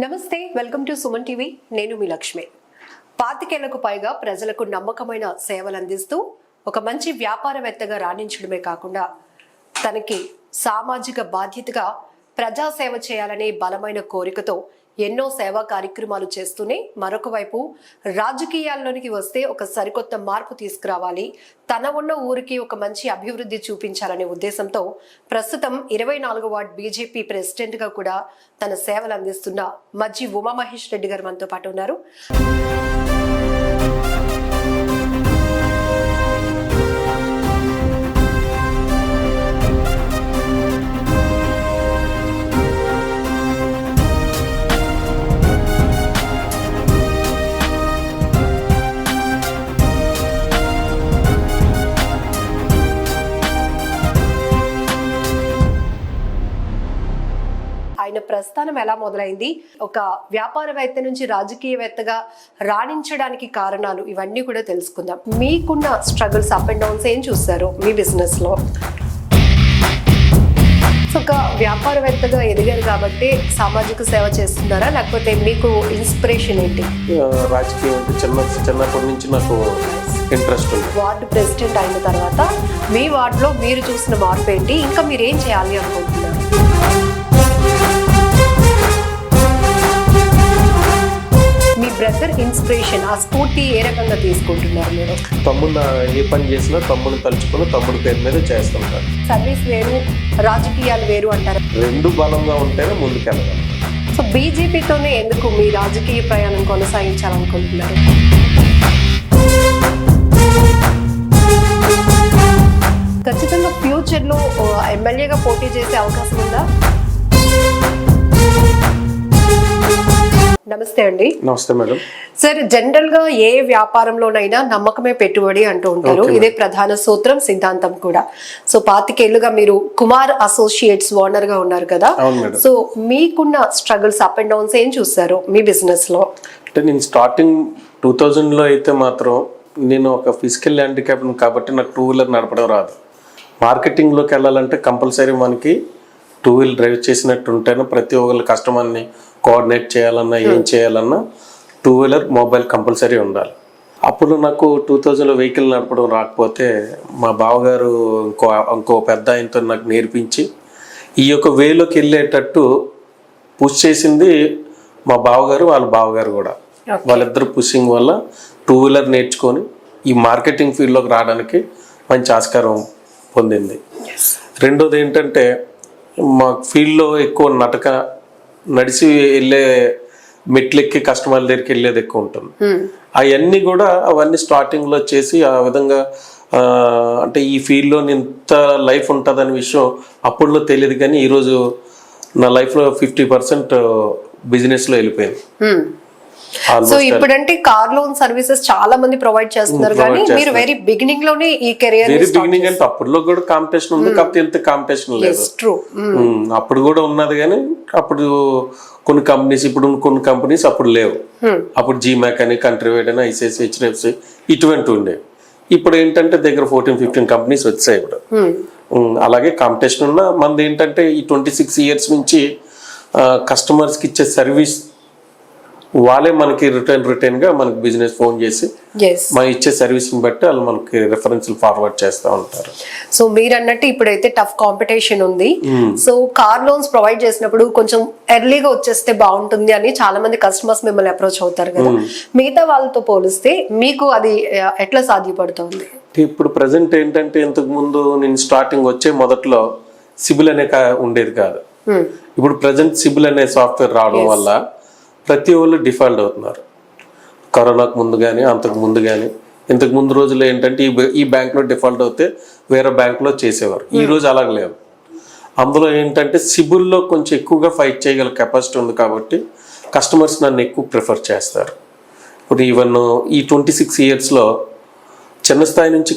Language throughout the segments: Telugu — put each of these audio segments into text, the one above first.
నమస్తే, వెల్కమ్ టు సుమన్ టీవీ. నేను మీ లక్ష్మి. 25 ఏళ్లకు పైగా ప్రజలకు నమ్మకమైన సేవలు అందిస్తూ ఒక మంచి వ్యాపారవేత్తగా రాణించడమే కాకుండా తనకి సామాజిక బాధ్యతగా ప్రజాసేవ చేయాలనే బలమైన కోరికతో ఎన్నో సేవా కార్యక్రమాలు చేస్తూనే మరొక వైపు రాజకీయాల్లోనికి వస్తే ఒక సరికొత్త మార్పు తీసుకురావాలి, తన ఉన్న ఊరికి ఒక మంచి అభివృద్ధి చూపించాలనే ఉద్దేశంతో ప్రస్తుతం 24వ వార్డ్ బీజేపీ ప్రెసిడెంట్ గా కూడా తన సేవలు అందిస్తున్న మజ్జి ఉమామహేష్ రెడ్డి గారు మనతో పాటు ఉన్నారు. ఆయన ప్రస్థానం ఎలా మొదలైంది, ఒక వ్యాపారవేత్త నుంచి రాజకీయవేత్తగా రాణించడానికి కారణాలు, ఇవన్నీ కూడా తెలుసుకుందాం. మీకున్న స్ట్రగుల్స్, అప్ అండ్ డౌన్స్ ఏం చూస్తారు మీ బిజినెస్ లో? ఒక వ్యాపారవేత్తగా ఎదిగారు కాబట్టి సామాజిక సేవ చేస్తున్నారా, లేకపోతే మీకు ఇన్స్పిరేషన్ ఏంటి? రాజకీయం అంటే చిన్నప్పటి నుంచి నాకు ఇంట్రెస్ట్ ఉంది. వార్డు ప్రెసిడెంట్ అయిన తర్వాత మీ వార్డులో మీరు చూసిన మార్పు ఏంటి, ఇంకా మీరు ఏం చేయాలి అనుకుంటున్నారు? మీ బ్రదర్ ఇన్స్పిరేషన్, ఆ స్ఫూర్తి ఏ రకంగా తీసుకుంటున్నారు మీరు? తమ్ముడు ఏ పని చేసినా తమ్ముడిని తలుచుకుని తమ్ముడి పేరు మీద చేస్తుంటారు. సర్వీస్ వేరు, రాజకీయాలు వేరు అంటారు. రెండు బలంగా ఉంటేనే ముందుకెళ్ళగలం. సో బీజేపీతోనే ఎందుకు మీ రాజకీయ ప్రయాణం కొనసాగించాలనుకుంటున్నారు? ఖచ్చితంగా ఫ్యూచర్ లో ఎమ్మెల్యేగా పోటీ చేసే అవకాశం ఉందా? నమస్తే అండి. నమస్తే మేడం. సార్, జనరల్ గా ఏ వ్యాపారంలోనైనా నమ్మకమే పెట్టుబడి అంటూ ఉంటారు. ఇదే ప్రధాన సూత్రం, సిద్ధాంతం కూడా. సో 25 ఏళ్లుగా మీరు కుమార్ అసోసియేట్స్ ఓనర్ గా ఉన్నారు కదా. సో మీకున్న స్ట్రగుల్స్, అప్ అండ్ డౌన్స్ ఏం చూస్తారు మీ బిజినెస్ లో? అంటే నేను స్టార్టింగ్ 2000లో అయితే మాత్రం నేను ఒక ఫిజికల్ హ్యాండిక్యాప్ కాబట్టి నాకు 2 వీలర్ నడపడం రాదు. మార్కెటింగ్లోకి వెళ్ళాలంటే కంపల్సరీ మనకి 2 వీలర్ డ్రైవ్ చేసినట్టు ఉంటేనే ప్రతి ఒక్కరు కస్టమర్ని కోఆర్డినేట్ చేయాలన్నా ఏం చేయాలన్నా 2 వీలర్ మొబైల్ కంపల్సరీ ఉండాలి. అప్పుడు నాకు 2000లో వెహికల్ నడపడం రాకపోతే మా బావగారు ఇంకో పెద్ద ఆయనతో నాకు నేర్పించి ఈ యొక్క వేలోకి వెళ్ళేటట్టు పుష్ చేసింది మా బావగారు, వాళ్ళ బావగారు కూడా. వాళ్ళిద్దరు పుషింగ్ వల్ల 2 వీలర్ నేర్చుకొని ఈ మార్కెటింగ్ ఫీల్డ్లోకి రావడానికి మంచి ఆస్కారం పొందింది. రెండోది ఏంటంటే మా ఫీల్డ్లో ఎక్కువ నడిచి వెళ్ళే మెట్లెక్కి కస్టమర్ల దగ్గరికి వెళ్ళేది ఎక్కువ ఉంటుంది. అవన్నీ స్టార్టింగ్లో చేసి ఆ విధంగా అంటే ఈ ఫీల్డ్లో ఇంత లైఫ్ ఉంటుందనే విషయం అప్పుడులో తెలియదు, కానీ ఈరోజు నా లైఫ్లో 50% బిజినెస్లో వెళ్ళిపోయింది. సో ఇప్పుడంటే కార్ లోన్ సర్వీసెస్ చాలా మంది ప్రొవైడ్ చేస్తున్నారు, కానీ మీరు వెరీ బిగినింగ్ లోనే ఈ కెరియర్ అంటే అప్పుడులో కూడా కాంపిటీషన్ ఉంది, కాకపోతే ఎంత కాంపిటీషన్ లేదు. అప్పుడు కూడా ఉన్నది, కానీ అప్పుడు కొన్ని కంపెనీస్, ఇప్పుడు కొన్ని కంపెనీస్ అప్పుడు లేవు. అప్పుడు జీమాక్ అని, కంట్రీ వైడ్ అని, ఐసిఐసిఐ, హెచ్డిఎఫ్సి ఇటువంటి ఉండే. ఇప్పుడు ఏంటంటే దగ్గర 14-15 కంపెనీస్ వచ్చాయి ఇప్పుడు. అలాగే కాంపిటీషన్ ఉన్న మనది ఏంటంటే ఈ 26 years నుంచి కస్టమర్స్కి ఇచ్చే సర్వీస్ వాళ్ళే మనకి రిటర్న్ గా మనకి బిజినెస్ ఫోన్ చేసి మనం ఇచ్చే సర్వీస్ ని బట్టి వాళ్ళు మనకి రెఫరెన్స్ ఫార్వర్డ్ చేస్తూ ఉంటారు. సో మీరు అన్నట్టు ఇప్పుడైతే టఫ్ కాంపిటీషన్ ఉంది. సో కార్ లోన్స్ ప్రొవైడ్ చేసినప్పుడు కొంచెం ఎర్లీగా వచ్చేస్తే బాగుంటుంది అని చాలా మంది కస్టమర్స్ మిమ్మల్ని అప్రోచ్ అవుతారు కదా. మిగతా వాళ్ళతో పోలిస్తే మీకు అది ఎట్లా సాధ్యపడుతుంది? ఇప్పుడు ప్రజెంట్ ఏంటంటే ఇంతకు ముందు నేను స్టార్టింగ్ వచ్చే మొదట్లో సిబిల్ అనే ఉండేది కాదు. ఇప్పుడు ప్రజెంట్ సిబిల్ అనే సాఫ్ట్వేర్ రావడం వల్ల ప్రతి ఒళ్ళు డిఫాల్ట్ అవుతున్నారు. కరోనాకు ముందు కానీ అంతకు ముందు కానీ, ఇంతకు ముందు రోజుల్లో ఏంటంటే ఈ బ్యాంక్లో డిఫాల్ట్ అవుతే వేరే బ్యాంక్లో చేసేవారు. ఈ రోజు అలాగ లేదు. అందులో ఏంటంటే సిబిల్లో కొంచెం ఎక్కువగా ఫైట్ చేయగల కెపాసిటీ ఉంది కాబట్టి కస్టమర్స్ నన్ను ఎక్కువ ప్రిఫర్ చేస్తారు. ఇప్పుడు ఈవెన్ ఈ 26 yearsలో చిన్న స్థాయి నుంచి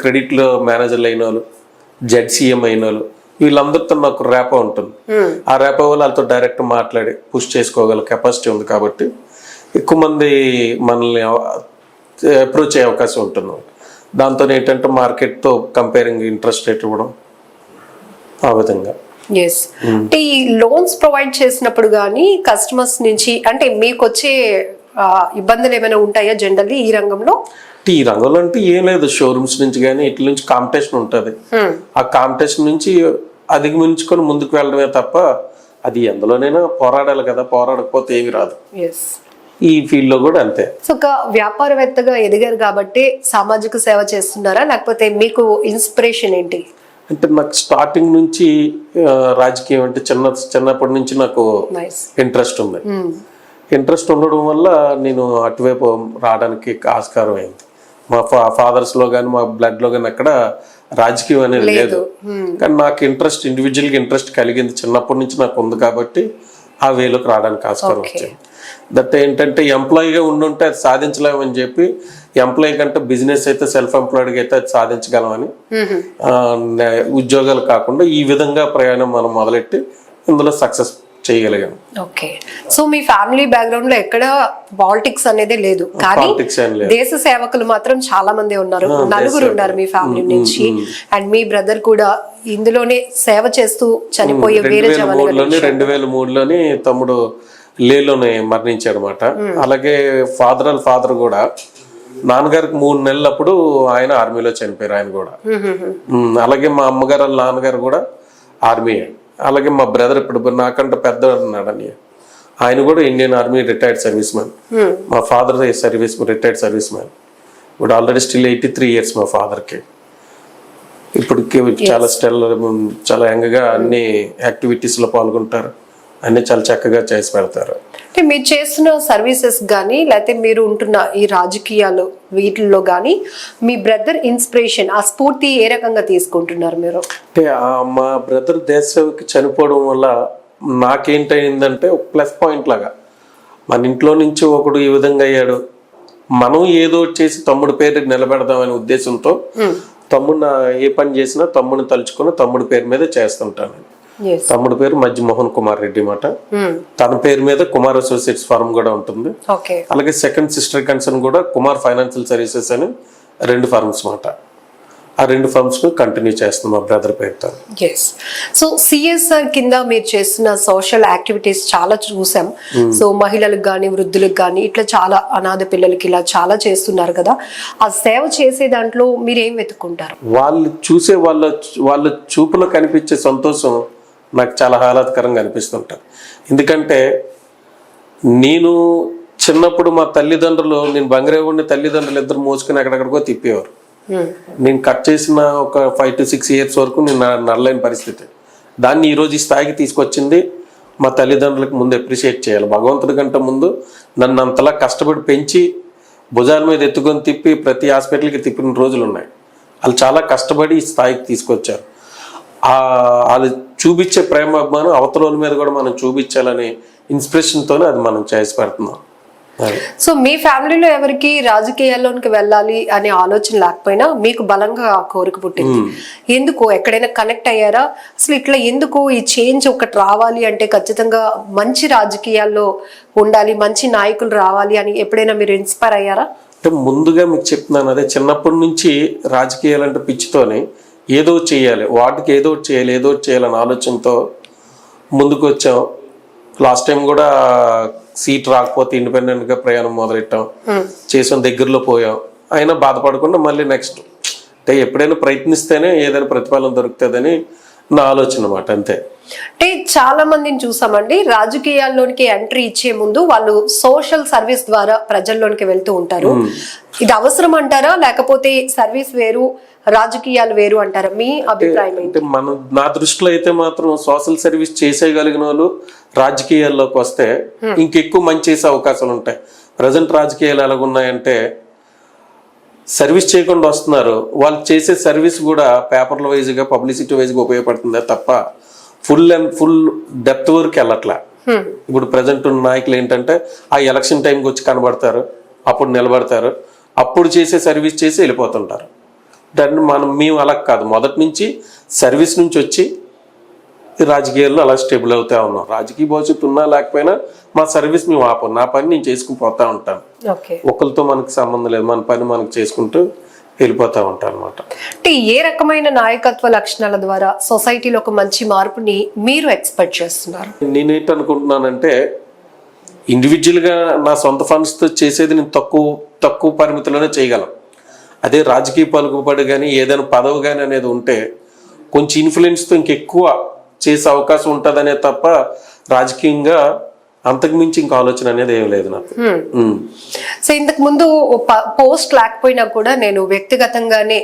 క్రెడిట్లో మేనేజర్లు అయిన వాళ్ళు, జెడ్సీఎం అయిన వాళ్ళు, వీళ్ళందరితో నాకు ర్యాపో ఉంటుంది. ఆ ర్యాపో వల్ల వాళ్ళతో డైరెక్ట్ మాట్లాడి పుష్ చేసుకోగల కెపాసిటీ ఉంది కాబట్టి ఎక్కువ మంది మనల్ని అప్రోచ్ అయ్యే అవకాశం ఉంటుంది. దాంతో ఏంటంటే మార్కెట్తో కంపేరింగ్ ఇంట్రెస్ట్ రేట్ ఇవ్వడం, ఆ విధంగా ఎస్. అంటే ఈ లోన్స్ ప్రొవైడ్ చేసినప్పుడు కానీ కస్టమర్స్ నుంచి అంటే మీకు వచ్చే ఇబ్బందులు ఏమైనా ఉంటాయా జనరల్లీ ఈ రంగంలో? ఈ రంగంలో అంటే ఏం లేదు, షోరూమ్స్ నుంచి కానీ ఇట్ల నుంచి కాంపిటీషన్ ఉంటుంది. ఆ కాంపిటీషన్ నుంచి అధిగమించుకొని ముందుకు వెళ్ళడమే తప్ప అది ఎందులోనైనా పోరాడాలి కదా, పోరాడకపోతే ఏమి రాదు. ఈ ఫీల్డ్ లో కూడా అంతే. సో ఒక వ్యాపారవేత్తగా ఎదిగారు కాబట్టి సామాజిక సేవ చేస్తున్నారా, లేకపోతే మీకు ఇన్స్పిరేషన్ ఏంటి? అంటే నాకు స్టార్టింగ్ నుంచి రాజకీయం అంటే చిన్నప్పటి నుంచి నాకు ఇంట్రెస్ట్ ఉంది. ఇంట్రెస్ట్ ఉండడం వల్ల నేను అటువైపు రావడానికి ఆస్కారం అయింది. మా ఫాదర్స్ లో కానీ మా బ్లడ్ లో కానీ అక్కడ రాజకీయం అనేది లేదు. కానీ నాకు ఇంట్రెస్ట్, ఇండివిజువల్ గా ఇంట్రెస్ట్ కలిగింది చిన్నప్పటి నుంచి నాకు ఉంది కాబట్టి ఆ వేలోకి రావడానికి ఆస్కారం వచ్చింది. దట్ ఏంటంటే ఎంప్లాయీగా ఉండుంటే అది సాధించలేమని చెప్పి, ఎంప్లాయీ కంటే బిజినెస్ అయితే సెల్ఫ్ ఎంప్లాయిడ్గా అయితే అది సాధించగలమని, ఉద్యోగాలు కాకుండా ఈ విధంగా ప్రయాణం మనం మొదలెట్టి ఇందులో సక్సెస్ చేయగలిగాం. ఓకే. సో మీ ఫ్యామిలీ బ్యాక్గ్రౌండ్ లో ఎక్కడ పాలిటిక్స్ అనేది లేదు, కానీ దేశ సేవకులు మాత్రం చాలా మంది ఉన్నారు. 4 ఉన్నారు మీ ఫ్యామిలీ నుంచి. అండ్ మీ బ్రదర్ కూడా ఇందులోనే సేవ చేస్తూ చనిపోయే వేరే 2003లోని తమ్ముడు లేలోనే మరణించాడు అనమాట. అలాగే ఫాదర్ కూడా నాన్నగారికి 3 నెలలప్పుడు ఆయన ఆర్మీలో చనిపోయారు ఆయన కూడా. అలాగే మా అమ్మగారు వాళ్ళ నాన్నగారు కూడా ఆర్మీ. అలాగే మా బ్రదర్ ఇప్పుడు నాకంటే పెద్ద ఉన్నాడని ఆయన కూడా Indian army retired service man. మా ఫాదర్ రిటైర్డ్ సర్వీస్ మ్యాన్. ఇప్పుడు ఆల్రెడీ స్టిల్ 83 years మా ఫాదర్కి. ఇప్పుడు చాలా యంగ్గా అన్ని యాక్టివిటీస్ లో పాల్గొంటారు, అన్ని చాలా చక్కగా చేసి పెడతారు. అంటే మీరు చేస్తున్న సర్వీసెస్ కానీ లేకపోతే మీరు ఉంటున్న ఈ రాజకీయాలు వీటిల్లో కానీ మీ బ్రదర్ ఇన్స్పిరేషన్, ఆ స్ఫూర్తి ఏ రకంగా తీసుకుంటున్నారు మీరు? అంటే మా బ్రదర్ దేశకి చనిపోవడం వల్ల నాకేంటైందంటే ఒక ప్లస్ పాయింట్ లాగా, మన ఇంట్లో నుంచి ఒకడు ఈ విధంగా అయ్యాడు, మనం ఏదో చేసి తమ్ముడి పేరు నిలబెడదామనే ఉద్దేశంతో తమ్ముడు ఏ పని చేసినా తమ్ముడిని తలుచుకుని తమ్ముడి పేరు మీద చేస్తుంటాను. తమ్ముడు పేరు మధ్య మోహన్ కుమార్ రెడ్డి మాట. తన పేరు మీద కుమార్ అసోసియేట్స్ ఫార్మ్ కూడా ఉంటుంది. అలాగే సెకండ్ సిస్టర్ కన్సర్న్ కూడా కుమార్ ఫైనాన్షియల్ సర్వీసెస్ అని 2 ఫర్మ్స్ మాట. ఆ 2 ఫర్మ్స్ కంటిన్యూ చేస్తున్నాం మా బ్రదర్ పేరుతో. సో సిఎస్ఆర్ కింద మీరు చేస్తున్న సోషల్ యాక్టివిటీస్ చాలా చూసాం. సో మహిళలకు కానీ వృద్ధులకు కానీ ఇట్లా చాలా అనాథ పిల్లలకి ఇలా చాలా చేస్తున్నారు కదా. ఆ సేవ చేసే దాంట్లో మీరు ఏం వెతుక్కుంటారు? వాళ్ళు చూసే వాళ్ళ చూపులో కనిపించే సంతోషం నాకు చాలా ఆహ్లాదకరంగా అనిపిస్తుంటారు. ఎందుకంటే నేను చిన్నప్పుడు మా తల్లిదండ్రులు, నేను బంగారేవుడిని తల్లిదండ్రులు ఇద్దరు మోసుకుని ఎక్కడెక్కడికో తిప్పేవారు. నేను కట్ చేసిన ఒక 5 to 6 years వరకు నేను నడలేని పరిస్థితి. దాన్ని ఈరోజు ఈ స్థాయికి తీసుకొచ్చింది మా తల్లిదండ్రులకు ముందు అప్రిషియేట్ చేయాలి. భగవంతుడి కంటే ముందు నన్ను అంతలా కష్టపడి పెంచి భుజాల మీద ఎత్తుకొని తిప్పి ప్రతి హాస్పిటల్కి తిప్పిన రోజులు ఉన్నాయి. వాళ్ళు చాలా కష్టపడి ఈ స్థాయికి తీసుకొచ్చారు. వాళ్ళు చూపించే ప్రేమ అభిమానం అవతల మీద కూడా మనం చూపించాలనే ఇన్స్పిరేషన్తోనే అది మనం చేసి పెడుతున్నాం. సో మీ ఫ్యామిలీలో ఎవరికి రాజకీయాల్లోకి వెళ్ళాలి అనే ఆలోచన లేకపోయినా మీకు బలంగా కోరిక పుట్టింది. ఎందుకు ఎక్కడైనా కనెక్ట్ అయ్యారా? అసలు ఇట్లా ఎందుకు ఈ చేంజ్ ఒకటి రావాలి అంటే ఖచ్చితంగా మంచి రాజకీయాల్లో ఉండాలి, మంచి నాయకులు రావాలి అని ఎప్పుడైనా మీరు ఇన్స్పైర్ అయ్యారా? అంటే ముందుగా మీకు చెప్తున్నాను, అదే చిన్నప్పటి నుంచి రాజకీయాలంటే పిచ్చితోనే ఏదో చేయాలి, వాటికి ఏదో చేయాలని ఆలోచనతో ముందుకు వచ్చాం. లాస్ట్ టైం కూడా సీట్ రాకపోతే ఇండిపెండెంట్ గా ప్రయాణం మొదలెట్టాం, చేసాం, దగ్గరలో పోయాం. అయినా బాధపడకుండా మళ్ళీ నెక్స్ట్ అంటే ఎప్పుడైనా ప్రయత్నిస్తేనే ఏదైనా ప్రతిఫలం దొరుకుతుందని నా ఆలోచన అన్నమాట. అంతే. అంటే చాలా మందిని చూసామండి, రాజకీయాల్లోనికి ఎంట్రీ ఇచ్చే ముందు వాళ్ళు సోషల్ సర్వీస్ ద్వారా ప్రజల్లోనికి వెళ్తూ ఉంటారు. ఇది అవసరం అంటారా, లేకపోతే సర్వీస్ వేరు రాజకీయాలు వేరు అంటారా? మీ అభిప్రాయం ఏంటి? నా దృష్టిలో అయితే మాత్రం సోషల్ సర్వీస్ చేసేయగలిగిన వాళ్ళు రాజకీయాల్లోకి వస్తే ఇంకెక్కువ మంచి చేసే అవకాశాలు ఉంటాయి. ప్రజెంట్ రాజకీయాలు ఎలాగున్నాయంటే సర్వీస్ చేయకుండా వస్తున్నారు. వాళ్ళు చేసే సర్వీస్ కూడా పేపర్ల వైజ్గా పబ్లిసిటీ వైజ్గా ఉపయోగపడుతుందే తప్ప ఫుల్ డెప్త్ వరకు వెళ్ళట్లే. ఇప్పుడు ప్రజెంట్ ఉన్న నాయకులు ఏంటంటే ఆ ఎలక్షన్ టైంకి వచ్చి కనబడతారు, అప్పుడు నిలబడతారు, అప్పుడు చేసే సర్వీస్ చేసి వెళ్ళిపోతుంటారు. దాన్ని మేము అలా కాదు, మొదటి నుంచి సర్వీస్ నుంచి వచ్చి రాజకీయాల్లో అలా స్టేబుల్ అవుతా ఉన్నాం. రాజకీయ భవిష్యత్తు ఉన్నా లేకపోయినా మా సర్వీస్ మేము ఆపం, నా పని నేను చేసుకుని పోతా ఉంటాను. ఒకరితో మనకు సంబంధం లేదు, మన పని మనకు చేసుకుంటూ వెళ్ళిపోతూ ఉంటాను అనమాట. అంటే ఏ రకమైన నాయకత్వ లక్షణాల ద్వారా సొసైటీలో ఒక మంచి మార్పుని మీరు ఎక్స్పెక్ట్ చేస్తున్నారు? నేనేంటనుకుంటున్నానంటే ఇండివిజువల్గా నా సొంత ఫండ్స్తో చేసేది నేను తక్కువ పరిమితిలోనే చేయగలం. అదే రాజకీయ పలుకుబడి కానీ ఏదైనా పదవి కానీ అనేది ఉంటే కొంచెం ఇన్ఫ్లుయెన్స్తో ఇంకెక్కువ చేసే అవకాశం ఉంటుందనే తప్ప రాజకీయంగా అంతకుమించి ఇంక ఆలోచన అనేది ఏం లేదు నాకు. సో ఇంతకు ముందు పోస్ట్ లేకపోయినా కూడా నేను వ్యక్తిగతంగానే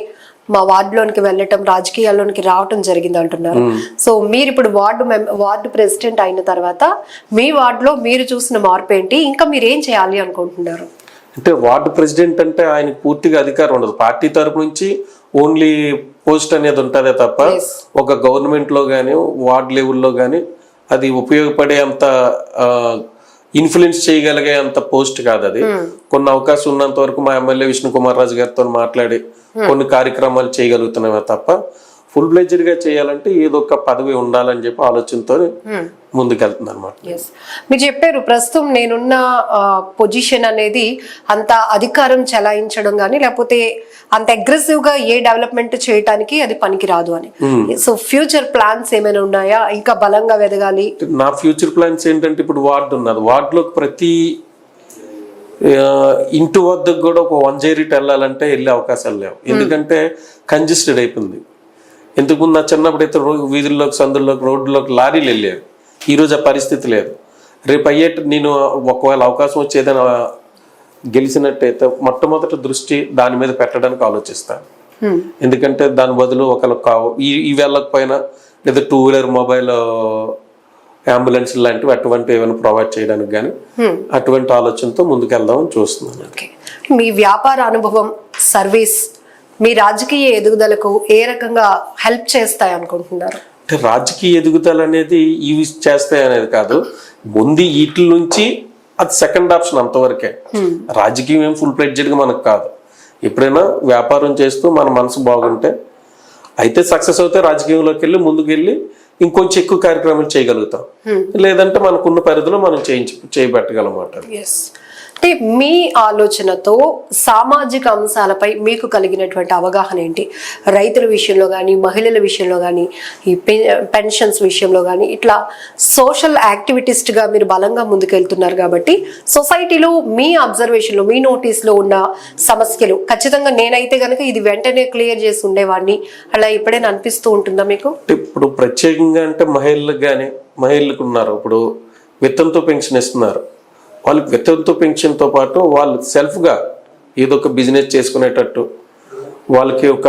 మా వార్డులోనికి వెళ్ళటం, రాజకీయాల్లోనికి రావటం జరిగింది అంటున్నారు. సో మీరు ఇప్పుడు వార్డు ప్రెసిడెంట్ అయిన తర్వాత మీ వార్డులో మీరు చూసిన మార్పు ఏంటి, ఇంకా మీరు ఏం చేయాలి అనుకుంటున్నారు? అంటే వార్డు ప్రెసిడెంట్ అంటే ఆయనకు పూర్తిగా అధికారం ఉండదు. పార్టీ తరపు నుంచి ఓన్లీ పోస్ట్ అనేది ఉంటుందే తప్ప ఒక గవర్నమెంట్లో కానీ వార్డ్ లెవెల్లో కానీ అది ఉపయోగపడే అంత ఇన్ఫ్లుయెన్స్ చేయగలిగే అంత పోస్ట్ కాదు అది. కొన్ని అవకాశం ఉన్నంత వరకు మా ఎమ్మెల్యే విష్ణు కుమార్ రాజు గారితో మాట్లాడి కొన్ని కార్యక్రమాలు చేయగలుగుతున్నామే తప్ప ఫుల్ ఫ్లెడ్జ్డ్ గా చేయాలంటే ఏదో ఒక పదవి ఉండాలని చెప్పి ఆలోచనతో ముందుకెళ్తుంది అనమాట. మీరు చెప్పారు ప్రస్తుతం నేనున్న పొజిషన్ అనేది అంత అధికారం చెలాయించడం కానీ లేకపోతే అంత అగ్రెసివ్ గా ఏ డెవలప్మెంట్ చేయడానికి అది పనికి రాదు అని. సో ఫ్యూచర్ ప్లాన్స్ ఏమైనా ఉన్నాయా, ఇంకా బలంగా ఎదగాలి? నా ఫ్యూచర్ ప్లాన్స్ ఏంటంటే ఇప్పుడు వార్డు ఉన్నది, వార్డులోకి ప్రతి ఇంటి వద్దకు కూడా ఒక 108 వెళ్ళాలంటే వెళ్ళే అవకాశాలు లేవు. ఎందుకంటే కంజెస్టెడ్ అయిపోయింది. ఎందుకు నా చిన్నప్పుడు అయితే వీధుల్లోకి సందుల్లోకి రోడ్లోకి లారీలు వెళ్ళారు. ఈరోజు ఆ పరిస్థితి లేదు. రేపు నేను ఒకవేళ అవకాశం వచ్చేదైనా గెలిచినట్టయితే మొట్టమొదటి దృష్టి దాని మీద పెట్టడానికి ఆలోచిస్తాను. ఎందుకంటే దాని బదులు ఈ వెళ్ళకపోయినా లేదా 2-వీలర్ మొబైల్ అంబులెన్స్ లాంటివి అటువంటివి ఏమైనా ప్రొవైడ్ చేయడానికి కానీ అటువంటి ఆలోచనతో ముందుకెళ్దామని చూస్తున్నాను. మీ వ్యాపార అనుభవం, సర్వీస్ మీ రాజకీయ ఎదుగుదలకు ఏ రకంగా హెల్ప్ చేస్తాయి అనుకుంటున్నారు? అంటే రాజకీయ ఎదుగుదల అనేది ఇవి చేస్తాయి అనేది కాదు, ముందు వీటి నుంచి అది సెకండ్ ఆప్షన్ అంతవరకే. రాజకీయం ఏం ఫుల్ ఫ్లెడ్జ్డ్గా మనకు కాదు. ఎప్పుడైనా వ్యాపారం చేస్తూ మన మనసు బాగుంటే అయితే సక్సెస్ అవుతే రాజకీయంలోకి వెళ్ళి ముందుకెళ్ళి ఇంకొంచెం ఎక్కువ కార్యక్రమాలు చేయగలుగుతాం. లేదంటే మనకున్న పరిధిలో మనం చేయబెట్టగలమాట. అంటే మీ ఆలోచనతో సామాజిక అంశాలపై మీకు కలిగినటువంటి అవగాహన ఏంటి? రైతుల విషయంలో కానీ, మహిళల విషయంలో కానీ, ఈ పెన్షన్స్ విషయంలో కానీ, ఇట్లా సోషల్ యాక్టివిటిస్ట్గా మీరు బలంగా ముందుకెళ్తున్నారు కాబట్టి సొసైటీలో మీ అబ్జర్వేషన్లో, మీ నోటీస్లో ఉన్న సమస్యలు ఖచ్చితంగా నేనైతే కనుక ఇది వెంటనే క్లియర్ చేసి ఉండేవాడిని అలా ఎప్పుడైనా అనిపిస్తూ ఉంటుందా మీకు? ఇప్పుడు ప్రత్యేకంగా అంటే మహిళలకు ఉన్నారు, ఇప్పుడు విత్తంతో పెన్షన్ ఇస్తున్నారు. వాళ్ళకి వితంతు పెన్షన్తో పాటు వాళ్ళు సెల్ఫ్గా ఏదో ఒక బిజినెస్ చేసుకునేటట్టు వాళ్ళకి ఒక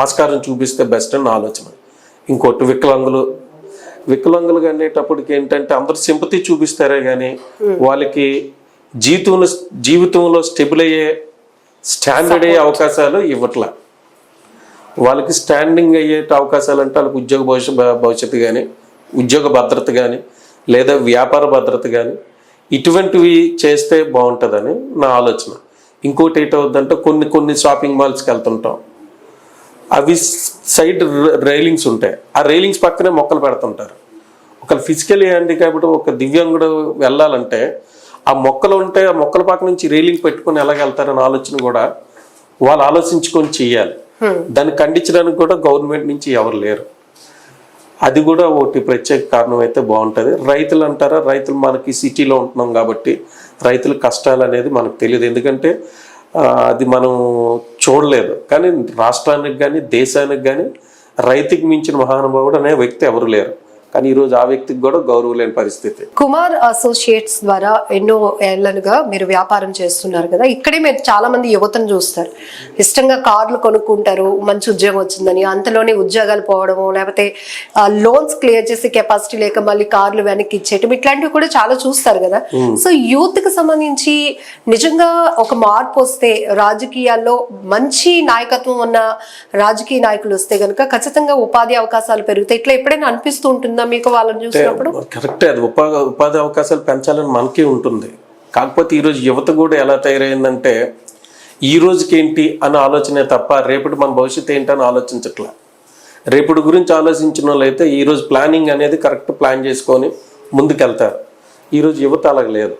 ఆస్కారం చూపిస్తే బెస్ట్ అని ఆలోచన. ఇంకోటి వికలాంగులు అనేటప్పటికి ఏంటంటే అందరు సింపతి చూపిస్తారే కానీ వాళ్ళకి జీవితంలో స్టెబుల్ అయ్యే స్టాండర్డ్ అయ్యే అవకాశాలు ఇవ్వట్లా. వాళ్ళకి స్టాండింగ్ అయ్యే అవకాశాలు అంటే వాళ్ళకి ఉద్యోగ భవిష్యత్తు కానీ, ఉద్యోగ భద్రత కానీ, లేదా వ్యాపార భద్రత కానీ ఇటువంటివి చేస్తే బాగుంటుందని నా ఆలోచన. ఇంకోటి ఏంటవుద్దంటే కొన్ని షాపింగ్ మాల్స్కి వెళ్తుంటాం, అవి సైడ్ రైలింగ్స్ ఉంటాయి, ఆ రైలింగ్స్ పక్కనే మొక్కలు పెడుతుంటారు. ఒక ఫిజికల్ హ్యాండిక్యాప్డ్ ఒక దివ్యాంగుడు వెళ్ళాలంటే ఆ మొక్కలు ఉంటే ఆ మొక్కల పక్క నుంచి రైలింగ్ పెట్టుకొని ఎలాగెళ్తారని ఆలోచన కూడా వాళ్ళు ఆలోచించుకొని చెయ్యాలి. దాన్ని ఖండించడానికి కూడా గవర్నమెంట్ నుంచి ఎవరు లేరు. అది కూడా ఒకటి ప్రత్యేక కారణం అయితే బాగుంటుంది. రైతులు అంటారా, రైతులు మనకి సిటీలో ఉంటున్నాం కాబట్టి రైతుల కష్టాలు అనేది మనకు తెలియదు. ఎందుకంటే అది మనం చూడలేదు. కానీ రాష్ట్రానికి కానీ దేశానికి కానీ రైతుకి మించిన మహానుభావుడు అనే వ్యక్తి ఎవరు లేరు. కానీ ఈరోజు ఆ వ్యక్తికి కూడా గౌరవం లేని పరిస్థితి. కుమార్ అసోసియేట్స్ ద్వారా ఎన్నో ఏళ్లుగా మీరు వ్యాపారం చేస్తున్నారు కదా, ఇక్కడే మీరు చాలా మంది యువతను చూస్తారు, ఇష్టంగా కార్లు కొనుక్కుంటారు, మంచి ఉద్యోగం వచ్చిందని అంతలోనే ఉద్యోగాలు పోవడము, లేకపోతే లోన్స్ క్లియర్ చేసే కెపాసిటీ లేక మళ్ళీ కార్లు వెనక్కి ఇచ్చేయటం, ఇట్లాంటివి కూడా చాలా చూస్తారు కదా. సో యూత్ కి సంబంధించి నిజంగా ఒక మార్పు వస్తే, రాజకీయాల్లో మంచి నాయకత్వం ఉన్న రాజకీయ నాయకులు వస్తే కనుక ఖచ్చితంగా ఉపాధి అవకాశాలు పెరుగుతాయి. ఇట్లా ఎప్పుడైనా అనిపిస్తూ ఉంటుంది మీకు వాళ్ళని చూసినప్పుడు? కరెక్టే, అది ఉపాధి అవకాశాలు పెంచాలని మనకి ఉంటుంది. కాకపోతే ఈరోజు యువత కూడా ఎలా తయారైందంటే ఈ రోజుకి ఏంటి అన్న ఆలోచనే తప్ప రేపటి మన భవిష్యత్తు ఏంటని ఆలోచించట్లా. రేపటి గురించి ఆలోచించిన వాళ్ళు అయితే ఈరోజు ప్లానింగ్ అనేది కరెక్ట్ ప్లాన్ చేసుకొని ముందుకెళ్తారు. ఈరోజు యువత అలాగ లేదు.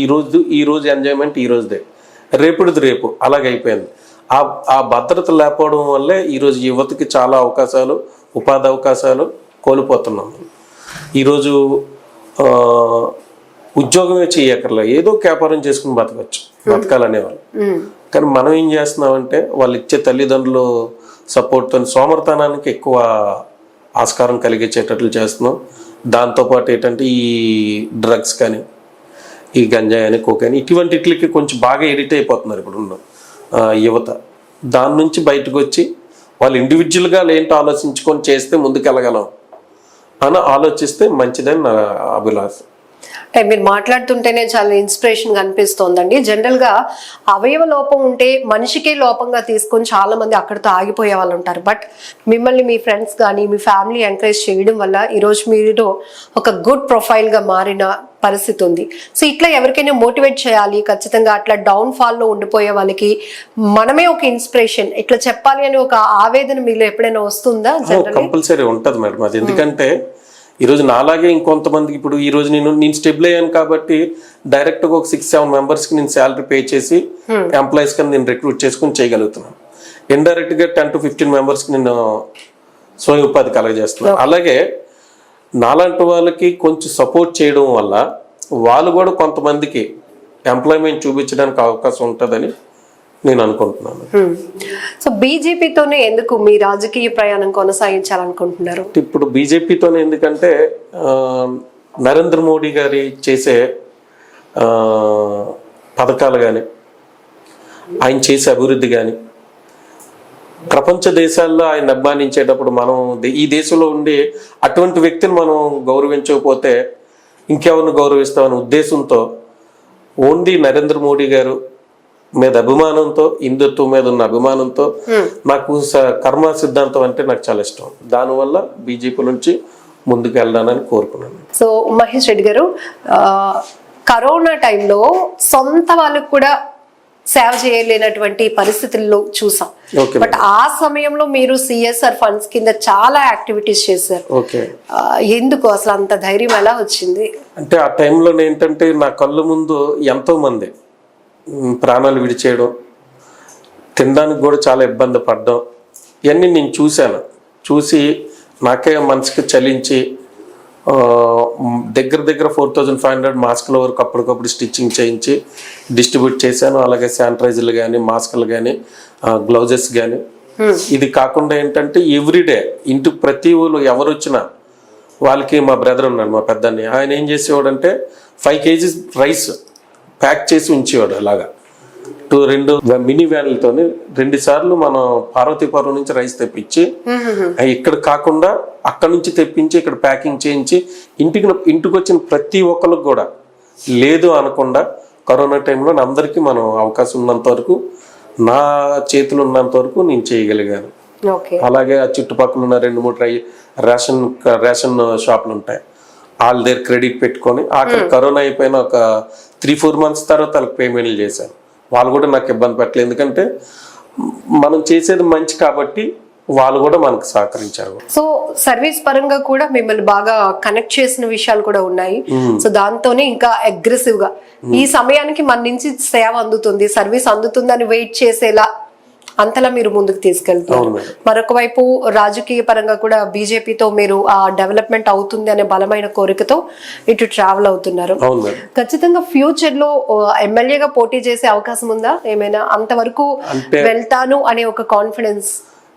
ఈ రోజు ఎంజాయ్మెంట్ ఈ రోజుదే, రేపటిది రేపు అలాగైపోయింది. ఆ భద్రత లేకపోవడం వల్లే ఈరోజు యువతకి చాలా అవకాశాలు, ఉపాధి అవకాశాలు కోల్పోతున్నాం. ఈరోజు ఉద్యోగమే చేయక్కర్లే, ఏదో వ్యాపారం చేసుకుని బతకాలనేవాళ్ళు. కానీ మనం ఏం చేస్తున్నామంటే వాళ్ళు ఇచ్చే తల్లిదండ్రులు సపోర్ట్తో సోమర్తనానికి ఎక్కువ ఆస్కారం కలిగించేటట్లు చేస్తున్నాం. దాంతోపాటు ఏంటంటే ఈ డ్రగ్స్ కానీ, ఈ గంజాయి అని, కోకాని, ఇటువంటికి కొంచెం బాగా ఎడిట్ అయిపోతున్నారు ఇప్పుడున్న యువత. దాని నుంచి బయటకు వచ్చి వాళ్ళు ఇండివిజువల్గా ఏంటో ఆలోచించుకొని చేస్తే ముందుకెళ్ళగలం అని ఆలోచిస్తే మంచిదని నా అభిలాష. అంటే మీరు మాట్లాడుతుంటేనే చాలా ఇన్స్పిరేషన్ గా అనిపిస్తోందండి. జనరల్ గా అవయవ లోపం ఉంటే మనిషికే లోపంగా తీసుకొని చాలా మంది అక్కడితో ఆగిపోయే వాళ్ళు ఉంటారు. బట్ మిమ్మల్ని మీ ఫ్రెండ్స్ కానీ మీ ఫ్యామిలీ ఎంకరేజ్ చేయడం వల్ల ఈరోజు మీరు ఒక గుడ్ ప్రొఫైల్ గా మారిన పరిస్థితి ఉంది. సో ఇట్లా ఎవరికైనా మోటివేట్ చేయాలి, ఖచ్చితంగా అట్లా డౌన్ ఫాల్ లో ఉండిపోయే వాళ్ళకి మనమే ఒక ఇన్స్పిరేషన్ ఇట్లా చెప్పాలి అని ఒక ఆవేదన మీలో ఎప్పుడైనా వస్తుందా? కంపల్సరీ ఉంటుంది మేడం అది. ఎందుకంటే ఈరోజు నాలాగే ఇంకొంతమందికి ఇప్పుడు ఈరోజు నేను స్టెబుల్ అయ్యాను కాబట్టి డైరెక్ట్గా ఒక 6-7 మెంబర్స్కి నేను శాలరీ పే చేసి ఎంప్లాయీస్ కింద నేను రిక్రూట్ చేసుకుని చేయగలుగుతున్నాను. ఇండైరెక్ట్గా 10 to 15 మెంబర్స్కి నేను స్వయం ఉపాధి కలగజేస్తున్నాను. అలాగే నాలాంటి వాళ్ళకి కొంచెం సపోర్ట్ చేయడం వల్ల వాళ్ళు కూడా కొంతమందికి ఎంప్లాయ్మెంట్ చూపించడానికి అవకాశం ఉంటుందని నేను అనుకుంటున్నాను. సో బీజేపీతోనే ఎందుకు మీ రాజకీయ ప్రయాణం కొనసాగించాలనుకుంటున్నారు? ఇప్పుడు బీజేపీతోనే ఎందుకంటే నరేంద్ర మోడీ గారి చేసే పథకాలు కానీ, ఆయన చేసే అభివృద్ధి కానీ, ప్రపంచ దేశాల్లో ఆయన అభిమానించేటప్పుడు మనం ఈ దేశంలో ఉండి అటువంటి వ్యక్తిని మనం గౌరవించకపోతే ఇంకెవరిని గౌరవిస్తామనే ఉద్దేశంతో ఓన్లీ నరేంద్ర మోడీ గారు మీద అభిమానంతో, హిందుత్వం మీద ఉన్న అభిమానంతో నాకు కర్మ సిద్ధాంతం అంటే నాకు చాలా ఇష్టం. దానివల్ల బీజేపీ నుంచి ముందుకు వెళ్ళడానని కోరుకున్నాను. సో మహేష్ రెడ్డి గారు, కరోనా టైంలో సొంత వాళ్ళకు కూడా సేవ చేయలేనటువంటి పరిస్థితుల్లో చూసాం. బట్ ఆ సమయంలో మీరు సిఎస్ఆర్ ఫండ్స్ కింద చాలా యాక్టివిటీస్ చేశారు. ఎందుకు అసలు అంత ధైర్యం ఎలా వచ్చింది? అంటే ఆ టైంలో ఏంటంటే నా కళ్ళ ముందు ఎంతో మంది ప్రాణాలు విడిచేయడం, తినడానికి కూడా చాలా ఇబ్బంది పడ్డం, ఇవన్నీ నేను చూశాను. చూసి నాకే మనసుకి చలించి దగ్గర 4500 మాస్కుల వరకు అప్పటికప్పుడు స్టిచ్చింగ్ చేయించి డిస్ట్రిబ్యూట్ చేశాను. అలాగే శానిటైజర్లు కానీ, మాస్కులు కానీ, గ్లౌజెస్ కానీ. ఇది కాకుండా ఏంటంటే ఎవ్రీడే ఇంటికి ప్రతి ఊళ్ళు ఎవరు వచ్చినా వాళ్ళకి మా బ్రదర్ ఉన్నాడు, మా పెద్దని, ఆయన ఏం చేసేవాడంటే 5 kgs రైస్ ప్యాక్ చేసి ఉంచేవాడు. అలాగా 2 మినీ వ్యాన్లతో 2 సార్లు మనం పార్వతీపురం నుంచి రైస్ తెప్పించి ఇక్కడ కాకుండా అక్కడ నుంచి తెప్పించి ఇక్కడ ప్యాకింగ్ చేయించి ఇంటికి వచ్చిన ప్రతి ఒక్కరికి కూడా లేదు అనకుండా కరోనా టైంలో అందరికీ మనం అవకాశం ఉన్నంత వరకు, నా చేతులు ఉన్నంత వరకు నేను చేయగలిగాను. అలాగే ఆ చుట్టుపక్కల ఉన్న 2-3 రేషన్ షాపులు ఉంటాయి, వాళ్ళ దగ్గర క్రెడిట్ పెట్టుకొని ఆఖరి కరోనా అయిపోయిన ఒక 3-4 months తర్వాత వాళ్ళకి పేమెంట్లు చేశాను. వాళ్ళు కూడా నాకు ఇబ్బంది పెట్టలేదు, ఎందుకంటే మనం చేసేది మంచి కాబట్టి వాళ్ళు కూడా మనకు సహకరించారు. సో సర్వీస్ పరంగా కూడా మిమ్మల్ని బాగా కనెక్ట్ చేసిన విషయాలు కూడా ఉన్నాయి. సో దాంతోనే ఇంకా అగ్రెసివ్ గా ఈ సమయానికి మన నుంచి సేవ అందుతుంది, సర్వీస్ అందుతుంది అని వెయిట్ చేసేలా అంతలా మీరు ముందుకు తీసుకెళ్తున్నారు. మరొక వైపు రాజకీయ పరంగా కూడా బీజేపీతో మీరు ఆ డెవలప్మెంట్ అవుతుంది అనే బలమైన కోరికతో ఇటు ట్రావెల్ అవుతున్నారు. ఖచ్చితంగా ఫ్యూచర్ లో ఎమ్మెల్యేగా పోటీ చేసే అవకాశం ఉందా? ఏమైనా అంతవరకు వెళ్తాను అనే ఒక కాన్ఫిడెన్స్?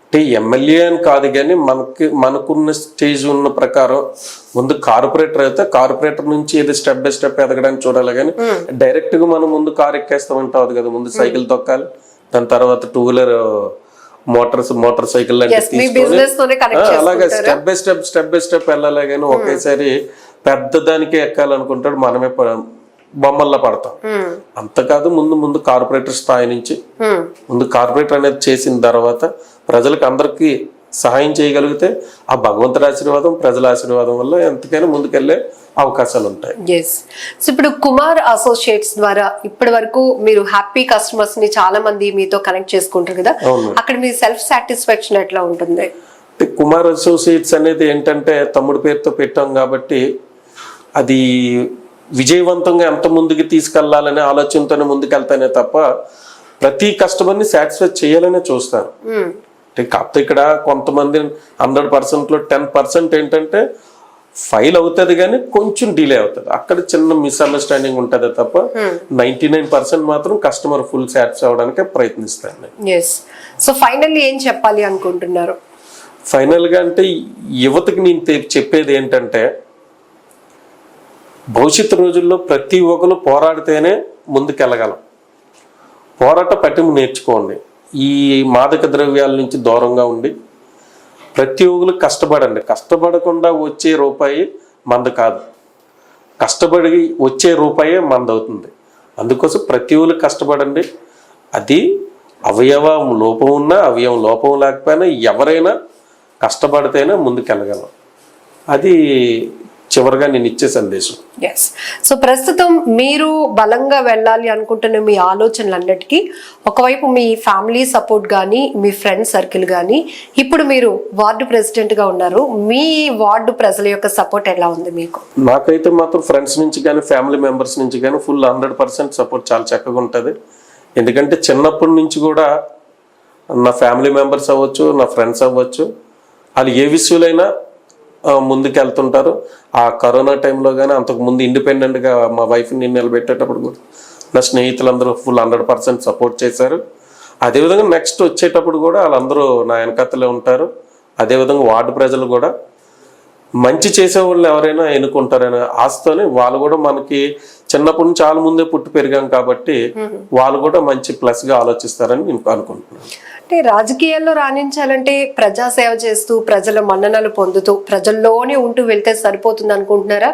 అంటే ఎమ్మెల్యే అని కాదు, కానీ మనకున్న స్టేజ్ ఉన్న ప్రకారం ముందు కార్పొరేటర్ అయితే కార్పొరేటర్ నుంచి ఏదో స్టెప్ బై స్టెప్ ఎదగడానికి చూడాలి. కానీ డైరెక్ట్ గా మనం ముందు కారు ఎక్కేస్తామంటావు కదా, ముందు సైకిల్ తొక్కాలి, దాని తర్వాత 2-wheeler మోటార్ సైకిల్ అలాగే స్టెప్ బై స్టెప్ వెళ్ళాలి. కానీ ఒకేసారి పెద్ద దానికే ఎక్కాలనుకుంటాడు, మనమే బొమ్మల్లా పడతాం. అంతకాదు, ముందు కార్పొరేటర్ స్థాయి నుంచి ముందు కార్పొరేటర్ అనేది చేసిన తర్వాత ప్రజలకు అందరికీ సహాయం చేయగలిగితే ఆ భగవంతుడి ఆశీర్వాదం, ప్రజల ఆశీర్వాదం వల్ల ఎంతకైనా ముందుకెళ్లే అవకాశాలు ఉంటాయి. సో ఇప్పుడు కుమార్ అసోసియేట్స్ ద్వారా ఇప్పటి వరకు మీరు హ్యాపీ కస్టమర్స్ ని చాలా మంది మీతో కనెక్ట్ చేసుకుంటారు కదా, అక్కడ మీ సెల్ఫ్ సాటిస్ఫాక్షన్ ఎట్లా ఉంటుంది? కుమార్ అసోసియేట్స్ అనేది ఏంటంటే తమ్ముడి పేరుతో పెట్టాం కాబట్టి అది విజయవంతంగా ఎంత ముందుకు తీసుకెళ్లాలనే ఆలోచనతోనే ముందుకెళ్తానే తప్ప ప్రతి కస్టమర్ని సాటిస్ఫై చేయాలనే చూస్తారు. అంటే కాకపోతే ఇక్కడ కొంతమంది 100%లో 10% ఏంటంటే ఫైల్ అవుతుంది కానీ కొంచెం డిలే అవుతుంది, అక్కడ చిన్న మిస్అండర్స్టాండింగ్ ఉంటుంది తప్ప 99% మాత్రం కస్టమర్ ఫుల్ సాటిస్ఫై అవడానికి ప్రయత్నిస్తాను. సో ఫైనల్లీ ఏం చెప్పాలి అనుకుంటున్నారు? ఫైనల్గా అంటే యువతకి నేను చెప్పేది ఏంటంటే, భవిష్యత్తు రోజుల్లో ప్రతి ఒక్కరు పోరాడితేనే ముందుకెళ్ళగలం. పోరాట పటిమ నేర్చుకోండి. ఈ మాదక ద్రవ్యాల నుంచి దూరంగా ఉండి ప్రతి ఒక్కరు కష్టపడండి. కష్టపడకుండా వచ్చే రూపాయి మంద కాదు, కష్టపడి వచ్చే రూపాయే మంద అవుతుంది. అందుకోసం ప్రతి ఒక్కరు కష్టపడండి. అది అవయవం లోపం ఉన్నా అవయవం లోపం లేకపోయినా ఎవరైనా కష్టపడితేనే ముందుకెళ్ళగలం. అది చివరిగా నేను ఇచ్చే సందేశం. సో ప్రస్తుతం మీరు బలంగా వెళ్ళాలి అనుకుంటున్న మీ ఆలోచనలన్నిటికీ ఒకవైపు మీ ఫ్యామిలీ సపోర్ట్ కానీ మీ ఫ్రెండ్ సర్కిల్ కానీ, ఇప్పుడు మీరు వార్డు ప్రెసిడెంట్ గా ఉన్నారు, మీ వార్డు ప్రజల యొక్క సపోర్ట్ ఎలా ఉంది మీకు? నాకైతే మాత్రం ఫ్రెండ్స్ నుంచి కానీ ఫ్యామిలీ మెంబర్స్ నుంచి కానీ ఫుల్ 100% సపోర్ట్ చాలా చక్కగా ఉంటుంది. ఎందుకంటే చిన్నప్పటి నుంచి కూడా నా ఫ్యామిలీ మెంబర్స్ అవ్వచ్చు, నా ఫ్రెండ్స్ అవ్వచ్చు, వాళ్ళు ఏ విషయాలైనా ముందుకు వెళ్తుంటారు. ఆ కరోనా టైంలో కానీ అంతకుముందు ఇండిపెండెంట్గా మా వైఫ్ని నిలబెట్టేటప్పుడు కూడా నా స్నేహితులందరూ ఫుల్ 100% సపోర్ట్ చేశారు. అదేవిధంగా నెక్స్ట్ వచ్చేటప్పుడు కూడా వాళ్ళందరూ నా వెనకతలే ఉంటారు. అదేవిధంగా వార్డు ప్రజలు కూడా మంచి చేసేవాళ్ళు ఎవరైనా ఎన్నుకుంటారనే ఆశతోనే వాళ్ళు కూడా మనకి చిన్నప్పటి నుంచి చాలా ముందే పుట్టి పెరిగాం కాబట్టి వాళ్ళు కూడా మంచి ప్లస్గా ఆలోచిస్తారని నేను అనుకుంటున్నాను. అంటే రాజకీయాల్లో రాణించాలంటే ప్రజాసేవ చేస్తూ ప్రజల మన్ననలు పొందుతూ ప్రజల్లోనే ఉంటూ వెళ్తే సరిపోతుంది అనుకుంటున్నారా?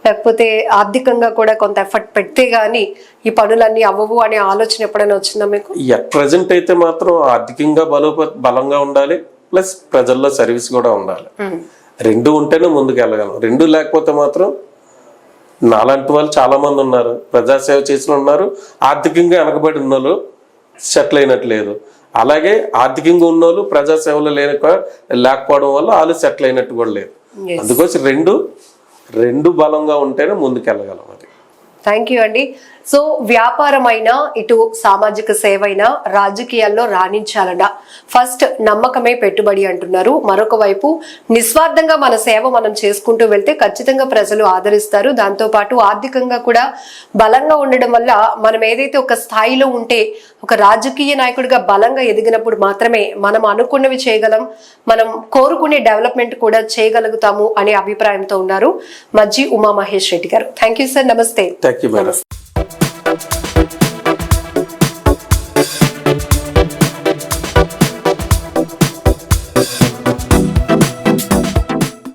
లేకపోతే ఆర్థికంగా కూడా కొంత ఎఫర్ట్ పెడితే గానీ ఈ పనులన్నీ అవ్వవు అనే ఆలోచన ఎప్పుడైనా వచ్చిందా మీకు? ప్రజెంట్ అయితే మాత్రం ఆర్థికంగా బలంగా ఉండాలి, ప్లస్ ప్రజల్లో సర్వీస్ కూడా ఉండాలి. రెండు ఉంటేనే ముందుకు వెళ్ళగలం. రెండు లేకపోతే మాత్రం నాలాంటి వాళ్ళు చాలా మంది ఉన్నారు, ప్రజాసేవ చేసిన ఉన్నారు, ఆర్థికంగా వెనకబడి ఉన్న వాళ్ళు సెటిల్ అయినట్టు లేదు. అలాగే ఆర్థికంగా ఉన్నోళ్ళు ప్రజాసేవలు లేకపోవడం వల్ల వాళ్ళు సెటిల్ అయినట్టు కూడా లేదు. అందుకోసం రెండు బలంగా ఉంటేనే ముందుకెళ్ళగలం. అది థ్యాంక్ యూ అండి. సో వ్యాపారమైనా ఇటు సామాజిక సేవ అయినా రాజకీయాల్లో రాణించాలన్నా ఫస్ట్ నమ్మకమే పెట్టుబడి అంటున్నారు. మరొక వైపు నిస్వార్థంగా మన సేవ మనం చేసుకుంటూ వెళ్తే ఖచ్చితంగా ప్రజలు ఆదరిస్తారు. దాంతో పాటు ఆర్థికంగా కూడా బలంగా ఉండడం వల్ల మనం ఏదైతే ఒక స్థాయిలో ఉంటే ఒక రాజకీయ నాయకుడిగా బలంగా ఎదిగినప్పుడు మాత్రమే మనం అనుకున్నవి చేయగలం, మనం కోరుకునే డెవలప్మెంట్ కూడా చేయగలుగుతాము అనే అభిప్రాయంతో ఉన్నారు మజ్జి ఉమామహేష్ రెడ్డి గారు. Thank you sir. నమస్తే. Thank you madam.